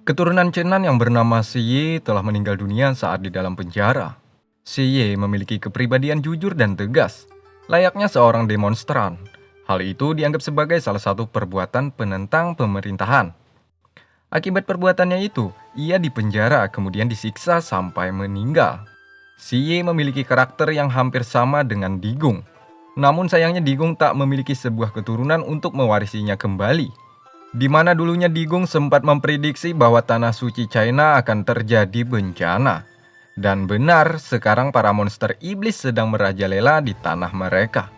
Keturunan Chenan yang bernama Siye telah meninggal dunia saat di dalam penjara. Siye memiliki kepribadian jujur dan tegas, layaknya seorang demonstran. Hal itu dianggap sebagai salah satu perbuatan penentang pemerintahan. Akibat perbuatannya itu, ia dipenjara kemudian disiksa sampai meninggal. Siye memiliki karakter yang hampir sama dengan Digung. Namun sayangnya Digung tak memiliki sebuah keturunan untuk mewarisinya kembali. Di mana dulunya Digung sempat memprediksi bahwa tanah suci China akan terjadi bencana. Dan benar, sekarang para monster iblis sedang merajalela di tanah mereka.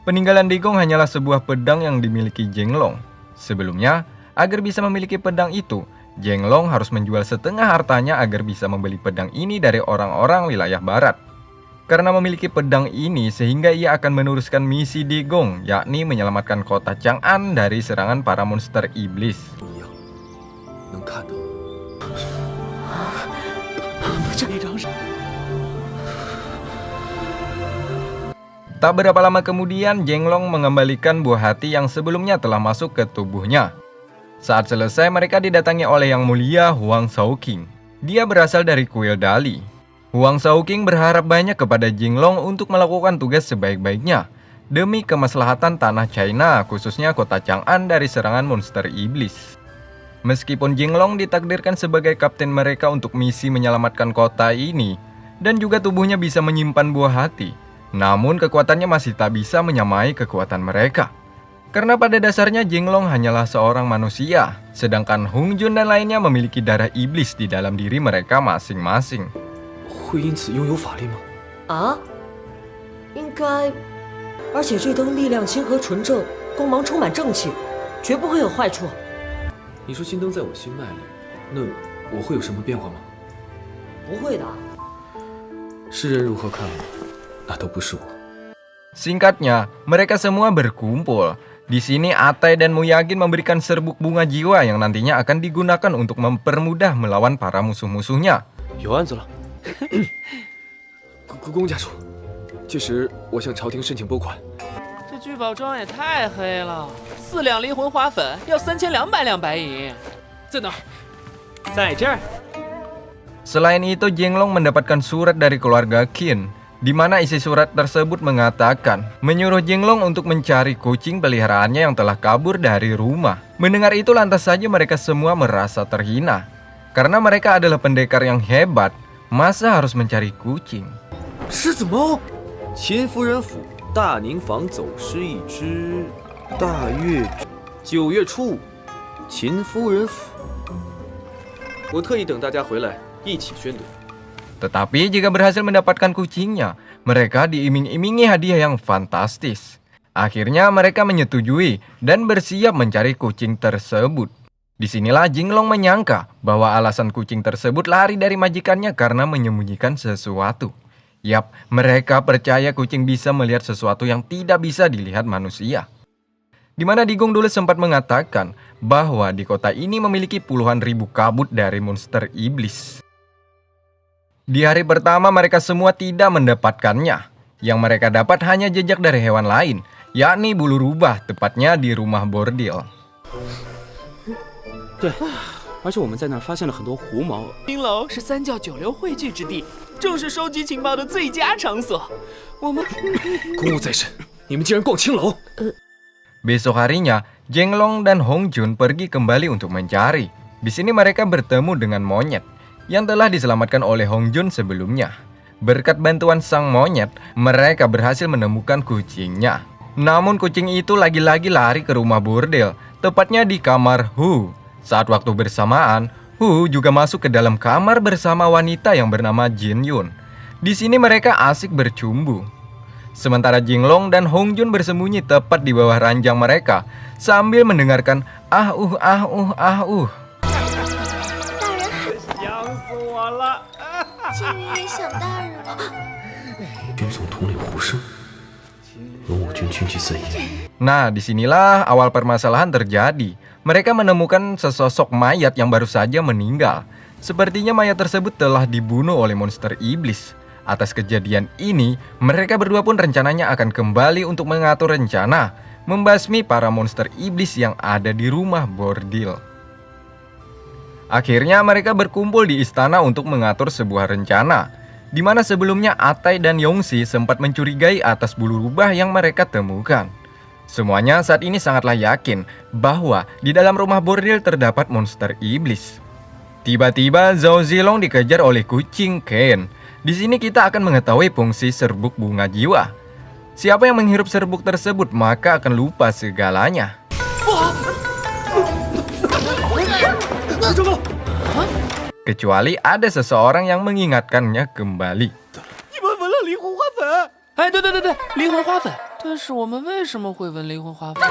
Peninggalan Digung hanyalah sebuah pedang yang dimiliki Jenglong. Sebelumnya, agar bisa memiliki pedang itu, Jenglong harus menjual setengah hartanya agar bisa membeli pedang ini dari orang-orang wilayah barat. Karena memiliki pedang ini sehingga ia akan meneruskan misi Digong, yakni menyelamatkan kota Chang'an dari serangan para monster iblis. Tak berapa lama kemudian, Jenglong mengembalikan buah hati yang sebelumnya telah masuk ke tubuhnya. Saat selesai, mereka didatangi oleh Yang Mulia Huang Shaoqing. Dia berasal dari kuil Dali. Huang Shaoqing berharap banyak kepada Jenglong untuk melakukan tugas sebaik-baiknya demi kemaslahatan tanah China, khususnya kota Chang'an dari serangan monster iblis. Meskipun Jenglong ditakdirkan sebagai kapten mereka untuk misi menyelamatkan kota ini dan juga tubuhnya bisa menyimpan buah hati, namun kekuatannya masih tak bisa menyamai kekuatan mereka. Karena pada dasarnya Jenglong hanyalah seorang manusia, sedangkan Hong Jun dan lainnya memiliki darah iblis di dalam diri mereka masing-masing. 会因此拥有法力吗？啊，应该。而且这灯力量亲和纯正，光芒充满正气，绝不会有坏处。你说金灯在我心脉里，那我会有什么变化吗？不会的。世人如何看我，那都不是我。 Singkatnya, mereka semua berkumpul. Di sini Atai dan Muyagin memberikan serbuk bunga jiwa yang nantinya akan digunakan untuk mempermudah melawan para musuh-musuhnya. 有案子了。公家主，届时我向朝廷申请拨款。这聚宝庄也太黑了，4两灵魂花粉要3200两白银，在哪儿？在这儿。 Selain itu, Jenglong mendapatkan surat dari keluarga Qin, di mana isi surat tersebut mengatakan menyuruh Jenglong untuk mencari kucing peliharaannya yang telah kabur dari rumah. Mendengar itu lantas saja mereka semua merasa terhina. Karena mereka adalah pendekar yang hebat, masa harus mencari kucing? 狮子猫，秦夫人府大宁坊走失一只，大月9月初5，秦夫人府。我特意等大家回来一起宣读。 Tetapi jika berhasil mendapatkan kucingnya, mereka diiming-imingi hadiah yang fantastis. Akhirnya mereka menyetujui dan bersiap mencari kucing tersebut. Disinilah Jenglong menyangka bahwa alasan kucing tersebut lari dari majikannya karena menyembunyikan sesuatu. Yap, mereka percaya kucing bisa melihat sesuatu yang tidak bisa dilihat manusia. Di mana Digung dulu sempat mengatakan bahwa di kota ini memiliki puluhan ribu kabut dari monster iblis. Di hari pertama mereka semua tidak mendapatkannya. Yang mereka dapat hanya jejak dari hewan lain, yakni bulu rubah, tepatnya di rumah bordil. 对，而且我们在那儿发现了很多狐毛。青楼是三教九流汇聚之地，正是收集情报的最佳场所。我们公务在身，你们竟然逛青楼！ Besok harinya, Jenglong dan Hong Jun pergi kembali untuk mencari. Di sini mereka bertemu dengan monyet yang telah diselamatkan oleh Hong Jun sebelumnya. Berkat bantuan sang monyet, mereka berhasil menemukan kucingnya. Namun kucing itu lagi-lagi lari ke rumah bordel, tepatnya di kamar Hu. Saat waktu bersamaan, Hu juga masuk ke dalam kamar bersama wanita yang bernama Jin Yun. Di sini mereka asik bercumbu. Sementara Jenglong dan Hong Jun bersembunyi tepat di bawah ranjang mereka sambil mendengarkan ah-uh ah-uh ah-uh. 想死我了！金鱼也想大人了。军总统领胡胜，容我军军纪森严。 Nah, disinilah awal permasalahan terjadi. Mereka menemukan sesosok mayat yang baru saja meninggal. Sepertinya mayat tersebut telah dibunuh oleh monster iblis. Atas kejadian ini, mereka berdua pun rencananya akan kembali untuk mengatur rencana membasmi para monster iblis yang ada di rumah bordil. Akhirnya mereka berkumpul di istana untuk mengatur sebuah rencana, di mana sebelumnya Atai dan Yongxi sempat mencurigai atas bulu rubah yang mereka temukan. Semuanya saat ini sangatlah yakin bahwa di dalam rumah bordil terdapat monster iblis. Tiba-tiba Zhao Zilong dikejar oleh kucing Ken. Di sini kita akan mengetahui fungsi serbuk bunga jiwa. Siapa yang menghirup serbuk tersebut maka akan lupa segalanya. Kecuali ada seseorang yang mengingatkannya kembali. 你们闻了离魂花粉？哎，对对对对，离魂花粉。但是我们为什么会闻离魂花粉？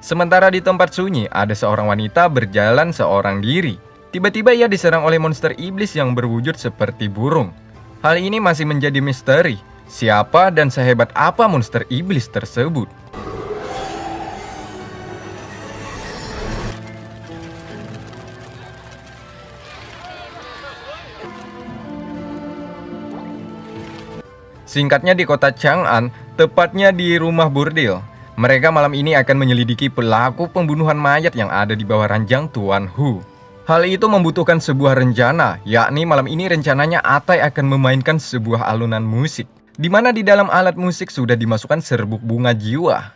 Sementara di tempat sunyi, ada seorang wanita berjalan seorang diri. Tiba-tiba ia diserang oleh monster iblis yang berwujud seperti burung. Hal ini masih menjadi misteri. Siapa dan sehebat apa monster iblis tersebut? Singkatnya di kota Chang'an, tepatnya di rumah bordil. Mereka malam ini akan menyelidiki pelaku pembunuhan mayat yang ada di bawah ranjang Tuan Hu. Hal itu membutuhkan sebuah rencana, yakni malam ini rencananya Atai akan memainkan sebuah alunan musik, di mana di dalam alat musik sudah dimasukkan serbuk bunga jiwa,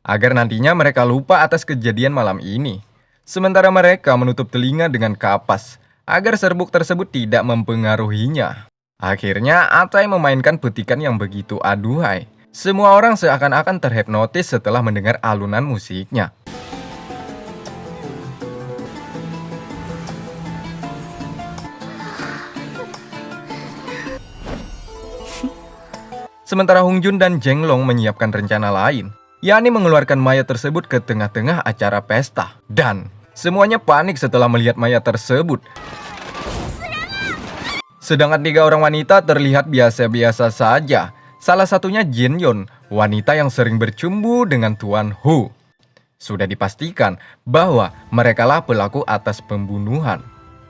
agar nantinya mereka lupa atas kejadian malam ini. Sementara mereka menutup telinga dengan kapas, agar serbuk tersebut tidak mempengaruhinya. Akhirnya Atai memainkan petikan yang begitu aduhai. Semua orang seakan-akan terhipnotis setelah mendengar alunan musiknya. Sementara Hong Jun dan Zheng Long menyiapkan rencana lain, yakni mengeluarkan mayat tersebut ke tengah-tengah acara pesta. Dan semuanya panik setelah melihat mayat tersebut. Sedangkan 3 orang wanita terlihat biasa-biasa saja. Salah satunya Jin Yon, wanita yang sering bercumbu dengan Tuan Hu. Sudah dipastikan bahwa merekalah pelaku atas pembunuhan.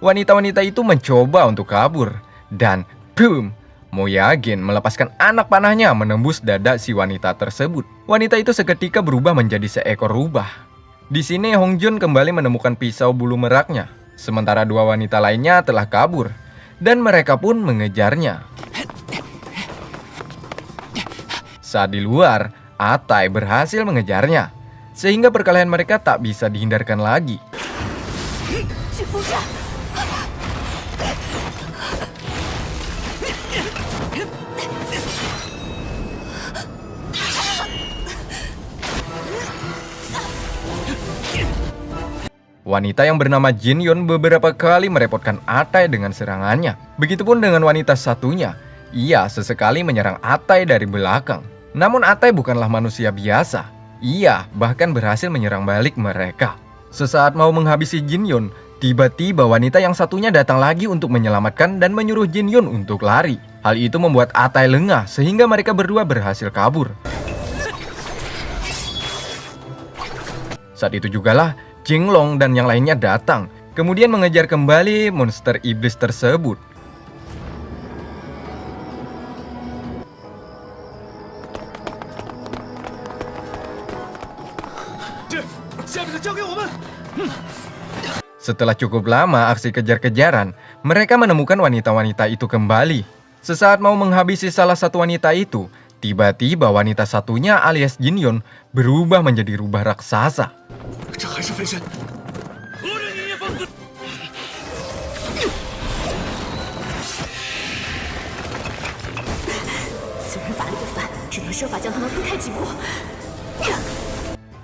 Wanita-wanita itu mencoba untuk kabur. Dan boom! Mo Yagin melepaskan anak panahnya menembus dada si wanita tersebut. Wanita itu seketika berubah menjadi seekor rubah. Di sini Hong Jun kembali menemukan pisau bulu meraknya. Sementara 2 wanita lainnya telah kabur. Dan mereka pun mengejarnya. Saat di luar, Atai berhasil mengejarnya, sehingga perkelahian mereka tak bisa dihindarkan lagi. Wanita yang bernama Jin Yon beberapa kali merepotkan Atai dengan serangannya. Begitupun dengan wanita satunya. Ia sesekali menyerang Atai dari belakang. Namun Atai bukanlah manusia biasa. Ia bahkan berhasil menyerang balik mereka. Sesaat mau menghabisi Jin Yon, tiba-tiba wanita yang satunya datang lagi untuk menyelamatkan dan menyuruh Jin Yon untuk lari. Hal itu membuat Atai lengah sehingga mereka berdua berhasil kabur. Saat itu jugalah Zheng Long dan yang lainnya datang, kemudian mengejar kembali monster iblis tersebut. Setelah cukup lama aksi kejar-kejaran, mereka menemukan wanita-wanita itu kembali. Sesaat mau menghabisi salah satu wanita itu, tiba-tiba wanita satunya alias Jin Yon berubah menjadi rubah raksasa.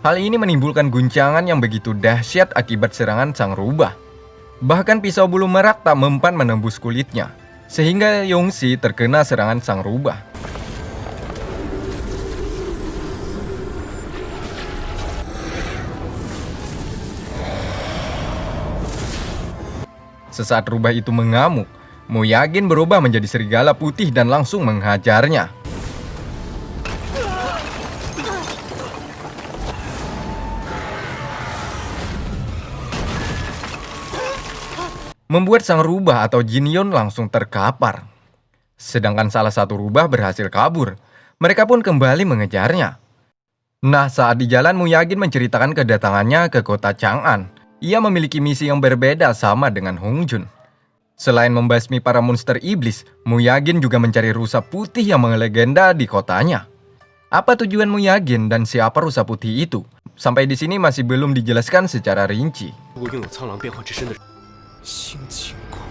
Hal ini menimbulkan guncangan yang begitu dahsyat akibat serangan sang rubah. Bahkan pisau bulu merak tak mempan menembus kulitnya, sehingga Yongxi terkena serangan sang rubah. Sesaat rubah itu mengamuk, Mo Yagin berubah menjadi serigala putih dan langsung menghajarnya. Membuat sang rubah atau Jin Yon langsung terkapar. Sedangkan salah satu rubah berhasil kabur. Mereka pun kembali mengejarnya. Nah, saat di jalan Muyagin menceritakan kedatangannya ke kota Chang'an. Ia memiliki misi yang berbeda sama dengan Hong Jun. Selain membasmi para monster iblis, Muyagin juga mencari rusa putih yang melegenda di kotanya. Apa tujuan Muyagin dan siapa rusa putih itu? Sampai di sini masih belum dijelaskan secara rinci. 如果拥有苍狼变化之身的人，星晴宫。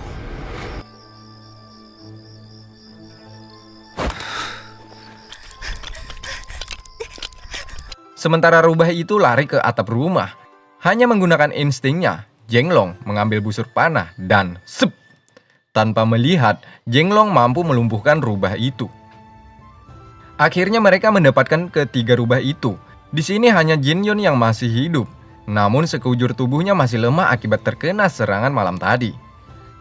Sementara rubah itu lari ke atap rumah. Hanya menggunakan instingnya, Jenglong mengambil busur panah dan sep. Tanpa melihat, Jenglong mampu melumpuhkan rubah itu. Akhirnya mereka mendapatkan ketiga rubah itu. Di sini hanya Jinyun yang masih hidup. Namun sekujur tubuhnya masih lemah akibat terkena serangan malam tadi.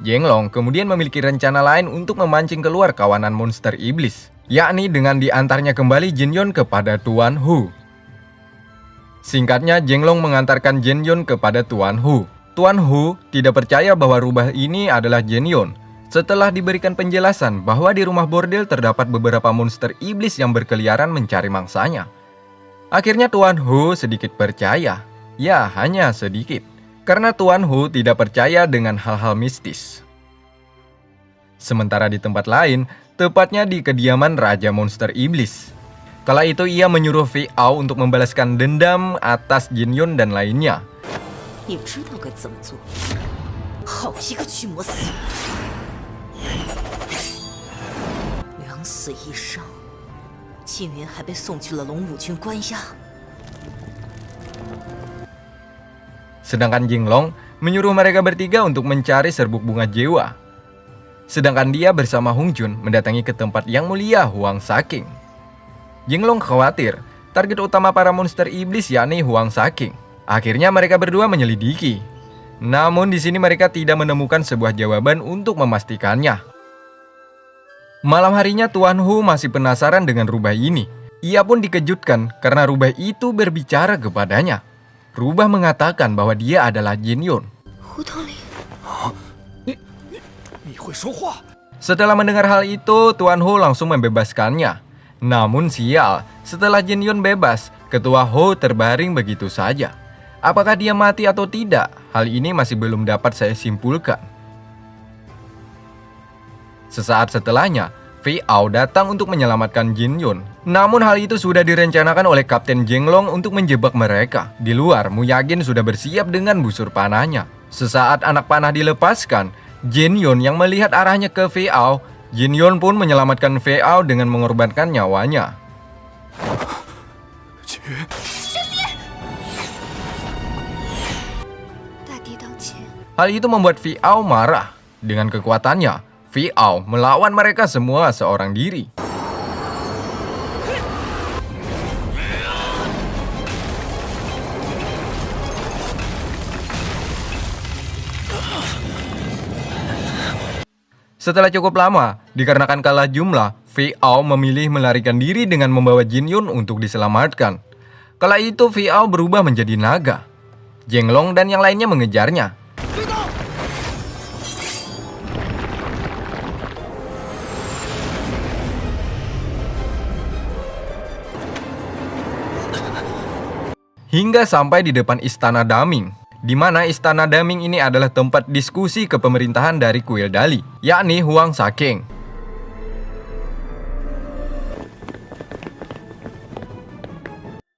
Jenglong kemudian memiliki rencana lain untuk memancing keluar kawanan monster iblis, yakni dengan diantarnya kembali Jinyun kepada Tuan Hu. Singkatnya, Jenglong mengantarkan Jinyun kepada Tuan Hu. Tuan Hu tidak percaya bahwa rubah ini adalah Jinyun. Setelah diberikan penjelasan bahwa di rumah bordel terdapat beberapa monster iblis yang berkeliaran mencari mangsanya. Akhirnya Tuan Hu sedikit percaya. Ya, hanya sedikit. Karena Tuan Hu tidak percaya dengan hal-hal mistis. Sementara di tempat lain, tepatnya di kediaman Raja Monster Iblis. Kala itu ia menyuruh Fei Ao untuk membalaskan dendam atas Jinyun dan lainnya. 你知道该怎么做？好一个驱魔死人！两死一伤，金云还被送去了龙武军关押。 Sedangkan Jenglong menyuruh mereka bertiga untuk mencari serbuk bunga Jewa. Sedangkan dia bersama Hong Jun mendatangi ke tempat yang mulia Huang Saking. Jenglong khawatir target utama para monster iblis yakni Huang Saking. Akhirnya mereka berdua menyelidiki. Namun di sini mereka tidak menemukan sebuah jawaban untuk memastikannya. Malam harinya Tuan Hu masih penasaran dengan rubah ini. Ia pun dikejutkan karena rubah itu berbicara kepadanya. Rubah mengatakan bahwa dia adalah Jinyun. 胡统领，你会说话？ Setelah mendengar hal itu, Tuan Hu langsung membebaskannya. Namun sial, setelah Jinyun bebas, Ketua Hu terbaring begitu saja. Apakah dia mati atau tidak? Hal ini masih belum dapat saya simpulkan. Sesaat setelahnya, Fei Ao datang untuk menyelamatkan Jinyun. Namun hal itu sudah direncanakan oleh Kapten Jenglong untuk menjebak mereka. Di luar, Muyagin sudah bersiap dengan busur panahnya. Sesaat anak panah dilepaskan, Jinyun yang melihat arahnya ke Fei Ao, Jinyun pun menyelamatkan Fei Ao dengan mengorbankan nyawanya. 大敌当前， Hal itu membuat Fei Ao marah. Dengan kekuatannya, Fei Ao melawan mereka semua seorang diri. Setelah cukup lama, dikarenakan kalah jumlah, Fei Ao memilih melarikan diri dengan membawa Jinyun untuk diselamatkan. Kala itu Fei Ao berubah menjadi naga. Jenglong dan yang lainnya mengejarnya. Hingga sampai di depan Istana Daming, di mana Istana Daming ini adalah tempat diskusi kepemerintahan dari kuil Dali, yakni Huang Saking.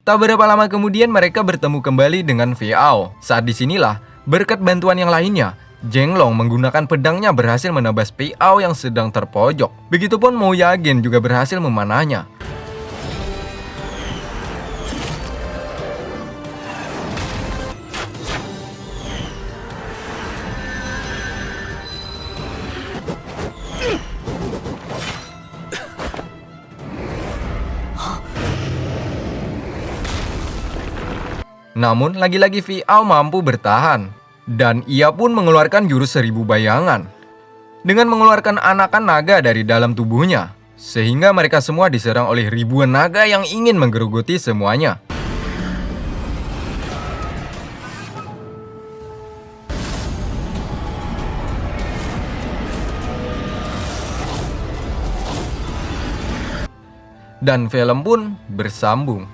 Tak berapa lama kemudian mereka bertemu kembali dengan Fei Ao. Saat disinilah, berkat bantuan yang lainnya, Jenglong menggunakan pedangnya berhasil menebas Fei Ao yang sedang terpojok. Begitupun Muyagin juga berhasil memanahnya. Namun lagi-lagi Fei Ao mampu bertahan. Dan ia pun mengeluarkan jurus 1000 bayangan. Dengan mengeluarkan anakan naga dari dalam tubuhnya. Sehingga mereka semua diserang oleh ribuan naga yang ingin menggerogoti semuanya. Dan film pun bersambung.